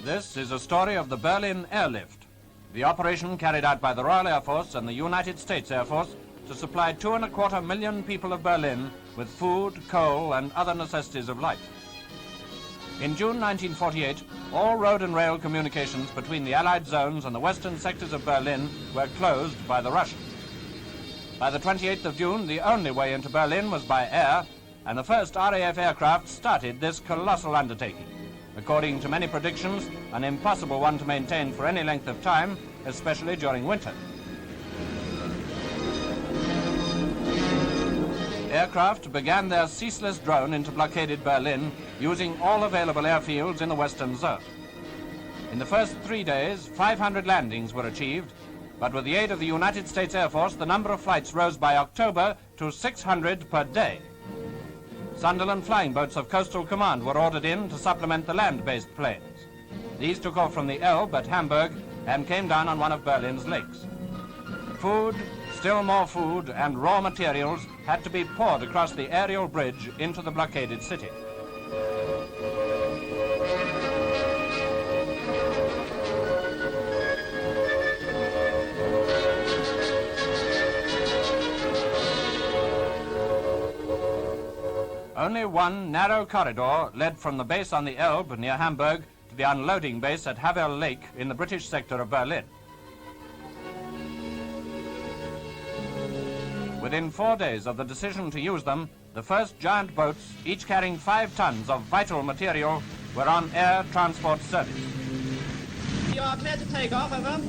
This is a story of the Berlin Airlift, the operation carried out by the Royal Air Force and the United States Air Force to supply 2.25 million people of Berlin with food, coal, and other necessities of life. In June 1948, all road and rail communications between the Allied zones and the western sectors of Berlin were closed by the Russians. By the 28th of June, the only way into Berlin was by air, and the first RAF aircraft started this colossal undertaking. According to many predictions, an impossible one to maintain for any length of time, especially during winter. Aircraft began their ceaseless drone into blockaded Berlin, using all available airfields in the western zone. In the first 3 days, 500 landings were achieved, but with the aid of the United States Air Force, the number of flights rose by October to 600 per day. Sunderland Flying Boats of Coastal Command were ordered in to supplement the land-based planes. These took off from the Elbe at Hamburg and came down on one of Berlin's lakes. Food, still more food, and raw materials had to be poured across the aerial bridge into the blockaded city. Only one narrow corridor led from the base on the Elbe near Hamburg to the unloading base at Havel Lake in the British sector of Berlin. Within 4 days of the decision to use them, the first giant boats, each carrying 5 tons of vital material, were on air transport service. You are clear to take off, over.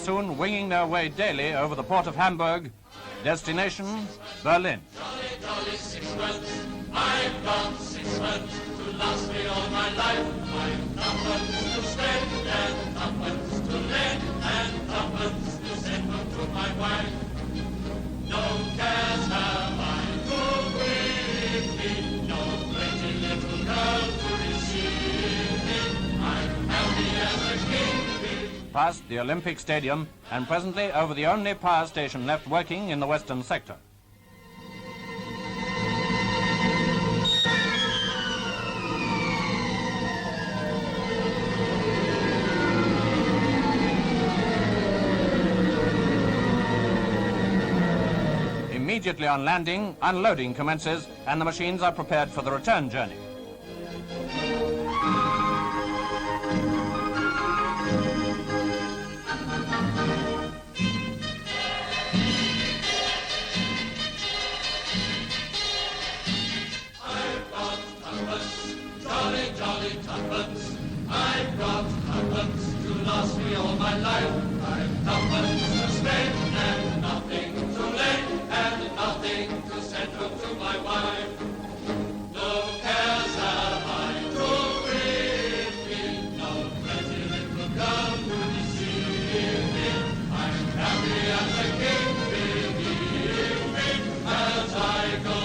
Soon winging their way daily over the port of Hamburg, destination Berlin. Jolly, jolly 6 months, I've got 6 months to last me all my life. I've tuppence to spend and tuppence to lend and tuppence to send home to my wife. No cares have I to with me, no pretty little girl to receive me. I'm happy as a king. Past the Olympic Stadium, and presently over the only power station left working in the western sector. Immediately on landing, unloading commences, and the machines are prepared for the return journey. I've got tuppence to last me all my life. I've tuppence to spend and nothing to lend and nothing to send home to my wife. No cares have I to with me, no pretty little girl to deceive me. I'm happy as a king, believe me, as I go.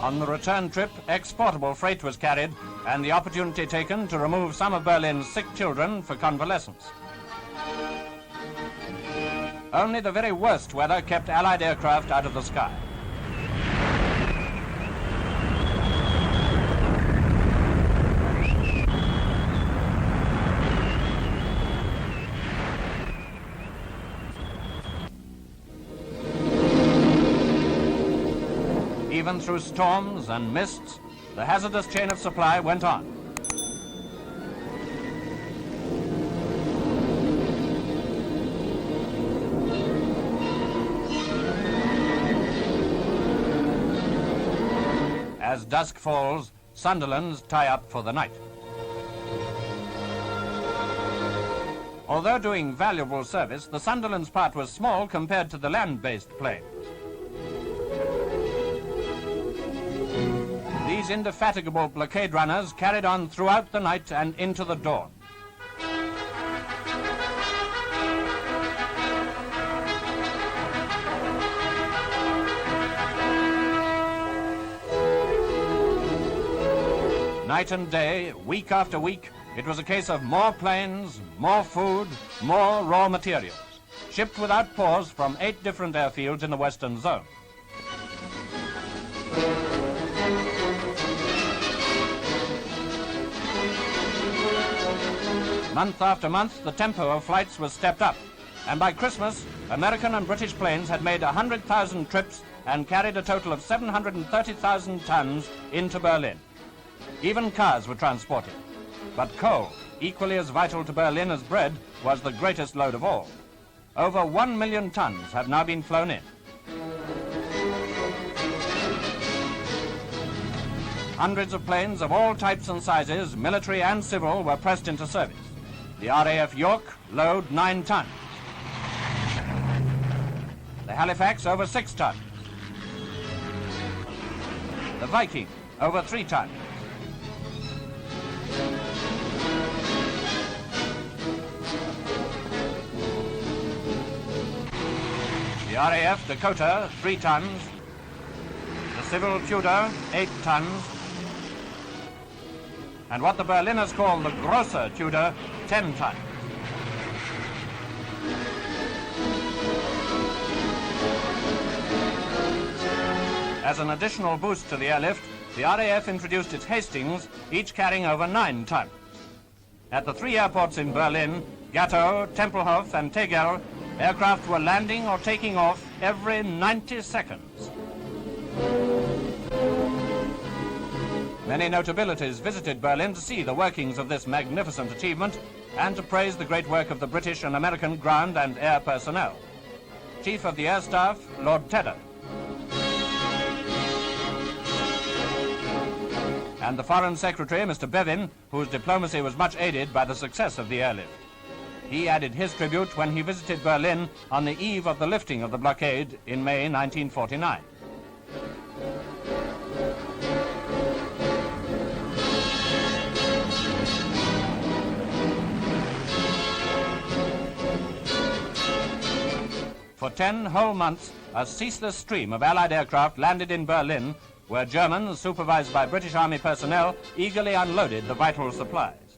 On the return trip, exportable freight was carried and the opportunity taken to remove some of Berlin's sick children for convalescence. Only the very worst weather kept Allied aircraft out of the sky. Even through storms and mists, the hazardous chain of supply went on. As dusk falls, Sunderlands tie up for the night. Although doing valuable service, the Sunderland's part was small compared to the land-based planes. These these indefatigable blockade runners carried on throughout the night and into the dawn. Night and day, week after week, it was a case of more planes, more food, more raw materials, shipped without pause from 8 different airfields in the Western Zone. Month after month, the tempo of flights was stepped up, and by Christmas, American and British planes had made 100,000 trips and carried a total of 730,000 tons into Berlin. Even cars were transported. But coal, equally as vital to Berlin as bread, was the greatest load of all. Over 1 million tons have now been flown in. Hundreds of planes of all types and sizes, military and civil, were pressed into service. The RAF York, load 9 tons. The Halifax, over 6 tons. The Viking, over 3 tons. The RAF Dakota, 3 tons. The Civil Tudor, 8 tons. And what the Berliners call the Grosser Tudor, 10 tons. As an additional boost to the airlift, the RAF introduced its Hastings, each carrying over 9 tons. At the 3 airports in Berlin, Gatow, Tempelhof and Tegel, aircraft were landing or taking off every 90 seconds. Many notabilities visited Berlin to see the workings of this magnificent achievement and to praise the great work of the British and American ground and air personnel. Chief of the Air Staff, Lord Tedder, and the Foreign Secretary, Mr. Bevin, whose diplomacy was much aided by the success of the airlift. He added his tribute when he visited Berlin on the eve of the lifting of the blockade in May 1949. For 10 whole months, a ceaseless stream of Allied aircraft landed in Berlin, where Germans, supervised by British Army personnel, eagerly unloaded the vital supplies.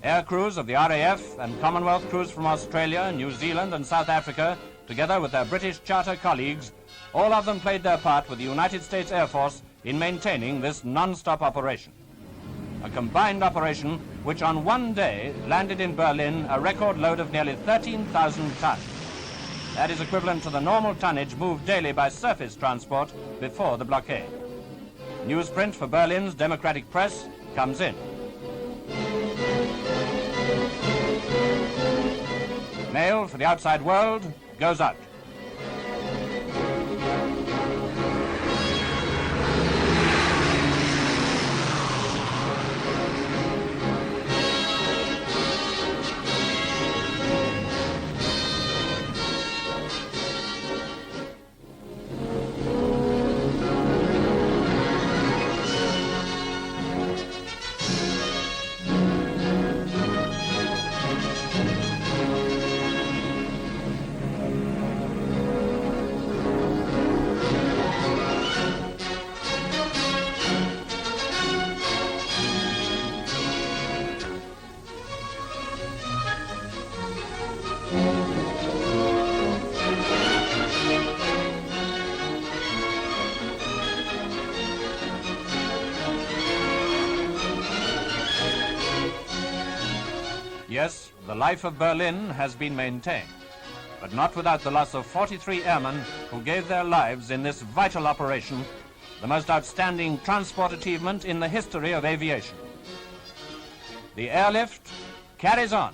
Air crews of the RAF and Commonwealth crews from Australia, New Zealand and South Africa, together with their British charter colleagues, all of them played their part with the United States Air Force in maintaining this non-stop operation. A combined operation which on one day landed in Berlin a record load of nearly 13,000 tons. That is equivalent to the normal tonnage moved daily by surface transport before the blockade. Newsprint for Berlin's democratic press comes in. Mail for the outside world goes out. Yes, the life of Berlin has been maintained, but not without the loss of 43 airmen who gave their lives in this vital operation, the most outstanding transport achievement in the history of aviation. The airlift carries on.